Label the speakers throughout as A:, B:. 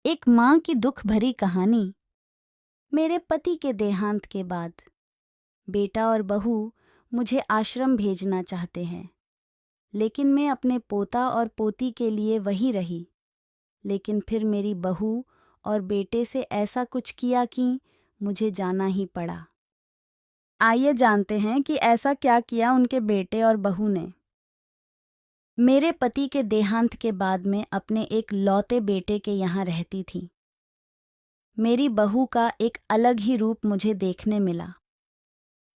A: एक माँ की दुख भरी कहानी। मेरे पति के देहांत के बाद बेटा और बहू मुझे आश्रम भेजना चाहते हैं, लेकिन मैं अपने पोता और पोती के लिए वहीं रही। लेकिन फिर मेरी बहू और बेटे से ऐसा कुछ किया कि मुझे जाना ही पड़ा। आइए जानते हैं कि ऐसा क्या किया उनके बेटे और बहू ने। मेरे पति के देहांत के बाद मैं अपने एक लौते बेटे के यहाँ रहती थी। मेरी बहू का एक अलग ही रूप मुझे देखने मिला,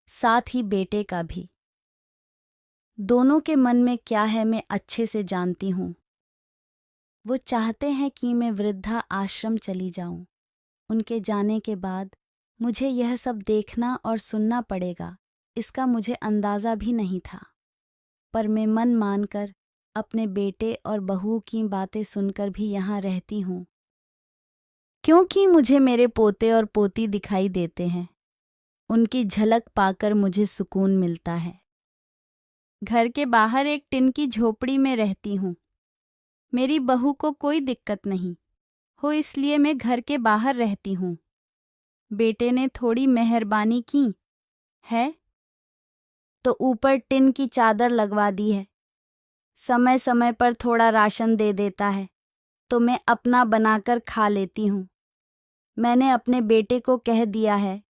A: साथ ही बेटे का भी। दोनों के मन में क्या है मैं अच्छे से जानती हूँ। वो चाहते हैं कि मैं वृद्धा आश्रम चली जाऊं। उनके जाने के बाद मुझे यह सब देखना और सुनना पड़ेगा, इसका मुझे अंदाज़ा भी नहीं था। पर मैं मन मानकर अपने बेटे और बहू की बातें सुनकर भी यहाँ रहती हूँ, क्योंकि मुझे मेरे पोते और पोती दिखाई देते हैं। उनकी झलक पाकर मुझे सुकून मिलता है। घर के बाहर एक टिन की झोपड़ी में रहती हूँ। मेरी बहू को कोई दिक्कत नहीं हो, इसलिए मैं घर के बाहर रहती हूँ। बेटे ने थोड़ी मेहरबानी की है तो ऊपर टिन की चादर लगवा दी है। समय समय पर थोड़ा राशन दे देता है तो मैं अपना बनाकर खा लेती हूँ। मैंने अपने बेटे को कह दिया है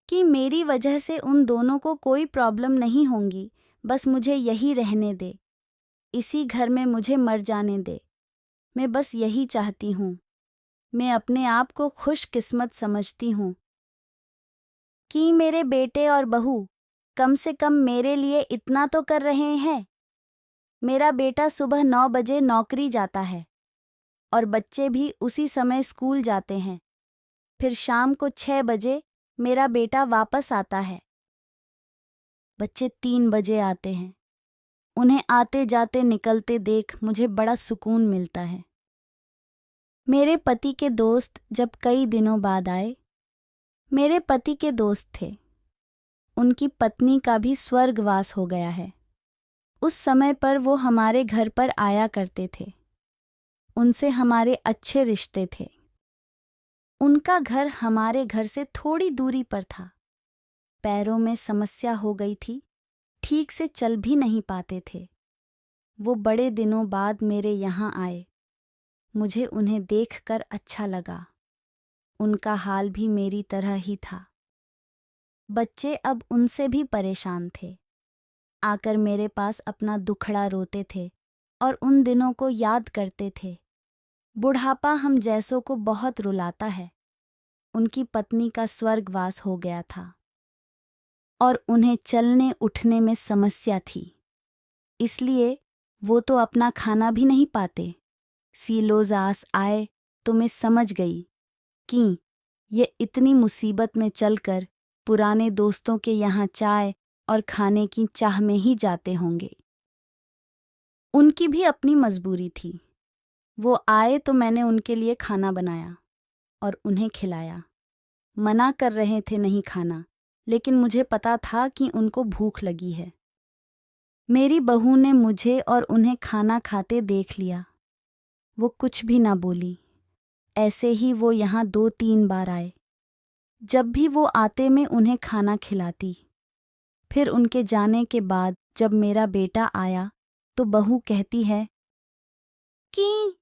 A: कि मेरी वजह से उन दोनों को कोई प्रॉब्लम नहीं होगी, बस मुझे यही रहने दे, इसी घर में मुझे मर जाने दे। मैं बस यही चाहती हूँ। मैं अपने आप को खुशकिस्मत समझती हूँ कि मेरे बेटे और बहू कम से कम मेरे लिए इतना तो कर रहे हैं। मेरा बेटा सुबह 9 बजे नौकरी जाता है और बच्चे भी उसी समय स्कूल जाते हैं। फिर शाम को 6 बजे मेरा बेटा वापस आता है। बच्चे 3 बजे आते हैं। उन्हें आते जाते निकलते देख मुझे बड़ा सुकून मिलता है। मेरे पति के दोस्त जब कई दिनों बाद आए, मेरे पति के दोस्त थे, उनकी पत्नी का भी स्वर्गवास हो गया है। उस समय पर वो हमारे घर पर आया करते थे। उनसे हमारे अच्छे रिश्ते थे। उनका घर हमारे घर से थोड़ी दूरी पर था। पैरों में समस्या हो गई थी, ठीक से चल भी नहीं पाते थे। वो बड़े दिनों बाद मेरे यहाँ आए। मुझे उन्हें देखकर अच्छा लगा। उनका हाल भी मेरी तरह ही था। बच्चे अब उनसे भी परेशान थे। आकर मेरे पास अपना दुखड़ा रोते थे और उन दिनों को याद करते थे। बुढ़ापा हम जैसों को बहुत रुलाता है। उनकी पत्नी का स्वर्गवास हो गया था और उन्हें चलने उठने में समस्या थी, इसलिए वो तो अपना खाना भी नहीं पाते। सीलोजास आए तो मैं समझ गई कि ये इतनी मुसीबत में चलकर पुराने दोस्तों के यहाँ चाय और खाने की चाह में ही जाते होंगे। उनकी भी अपनी मजबूरी थी। वो आए तो मैंने उनके लिए खाना बनाया और उन्हें खिलाया। मना कर रहे थे नहीं खाना, लेकिन मुझे पता था कि उनको भूख लगी है। मेरी बहू ने मुझे और उन्हें खाना खाते देख लिया। वो कुछ भी ना बोली। ऐसे ही वो यहाँ 2-3 बार आए। जब भी वो आते मैं उन्हें खाना खिलाती। फिर उनके जाने के बाद जब मेरा बेटा आया तो बहू कहती है कि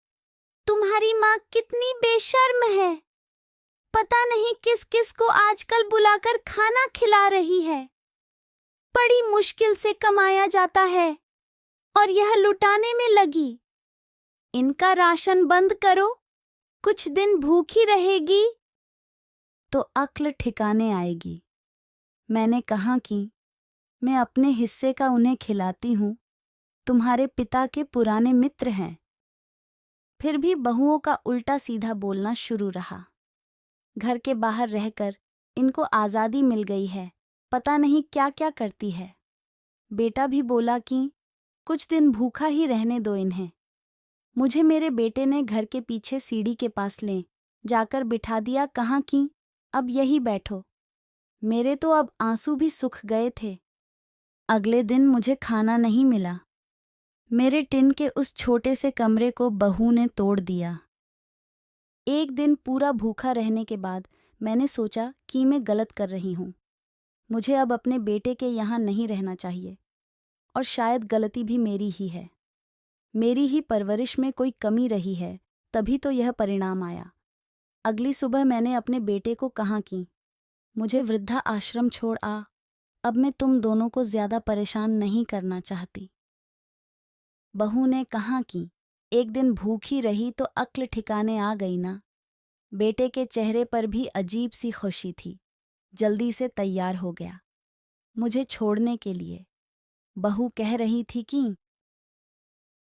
A: तुम्हारी माँ कितनी बेशर्म है, पता नहीं किस किस को आजकल बुलाकर खाना खिला रही है। बड़ी मुश्किल से कमाया जाता है और यह लुटाने में लगी। इनका राशन बंद करो, कुछ दिन भूखी रहेगी तो अक्ल ठिकाने आएगी। मैंने कहा कि मैं अपने हिस्से का उन्हें खिलाती हूँ, तुम्हारे पिता के पुराने मित्र हैं। फिर भी बहुओं का उल्टा सीधा बोलना शुरू रहा। घर के बाहर रहकर इनको आज़ादी मिल गई है, पता नहीं क्या क्या करती है। बेटा भी बोला कि कुछ दिन भूखा ही रहने दो इन्हें। मुझे मेरे बेटे ने घर के पीछे सीढ़ी के पास ले जाकर बिठा दिया, कहा कि अब यही बैठो। मेरे तो अब आंसू भी सूख गए थे। अगले दिन मुझे खाना नहीं मिला। मेरे टिन के उस छोटे से कमरे को बहू ने तोड़ दिया। एक दिन पूरा भूखा रहने के बाद मैंने सोचा कि मैं गलत कर रही हूँ। मुझे अब अपने बेटे के यहाँ नहीं रहना चाहिए और शायद गलती भी मेरी ही है। मेरी ही परवरिश में कोई कमी रही है, तभी तो यह परिणाम आया। अगली सुबह मैंने अपने बेटे को कहा कि मुझे वृद्धा आश्रम छोड़ आ, अब मैं तुम दोनों को ज्यादा परेशान नहीं करना चाहती। बहू ने कहा कि एक दिन भूखी रही तो अक्ल ठिकाने आ गई ना। बेटे के चेहरे पर भी अजीब सी खुशी थी। जल्दी से तैयार हो गया मुझे छोड़ने के लिए। बहू कह रही थी कि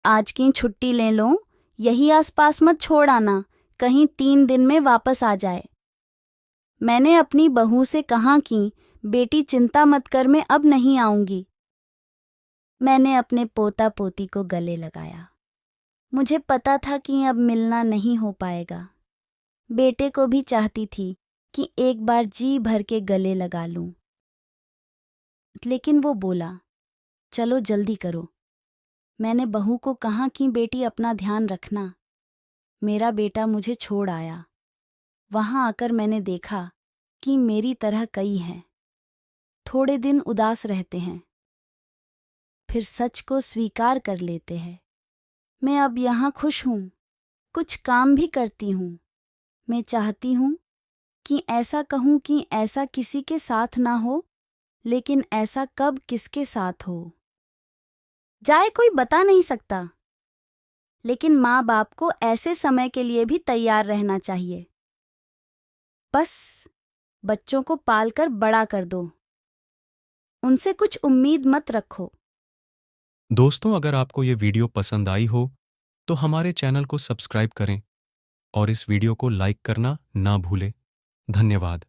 A: आज की छुट्टी ले लो, यही आसपास मत छोड़ आना, कहीं 3 दिन में वापस आ जाए। मैंने अपनी बहू से कहा कि बेटी चिंता मत कर, मैं अब नहीं आऊंगी। मैंने अपने पोता पोती को गले लगाया। मुझे पता था कि अब मिलना नहीं हो पाएगा। बेटे को भी चाहती थी कि एक बार जी भर के गले लगा लूं, लेकिन वो बोला, चलो जल्दी करो। मैंने बहू को कहा कि बेटी अपना ध्यान रखना। मेरा बेटा मुझे छोड़ आया। वहां आकर मैंने देखा कि मेरी तरह कई हैं। थोड़े दिन उदास रहते हैं, फिर सच को स्वीकार कर लेते हैं। मैं अब यहाँ खुश हूँ, कुछ काम भी करती हूँ। मैं चाहती हूँ कि ऐसा कहूँ कि ऐसा किसी के साथ ना हो, लेकिन ऐसा कब किसके साथ हो जाए कोई बता नहीं सकता। लेकिन माँ बाप को ऐसे समय के लिए भी तैयार रहना चाहिए। बस बच्चों को पालकर बड़ा कर दो, उनसे कुछ उम्मीद मत रखो।
B: दोस्तों, अगर आपको ये वीडियो पसंद आई हो तो हमारे चैनल को सब्सक्राइब करें और इस वीडियो को लाइक करना ना भूलें। धन्यवाद।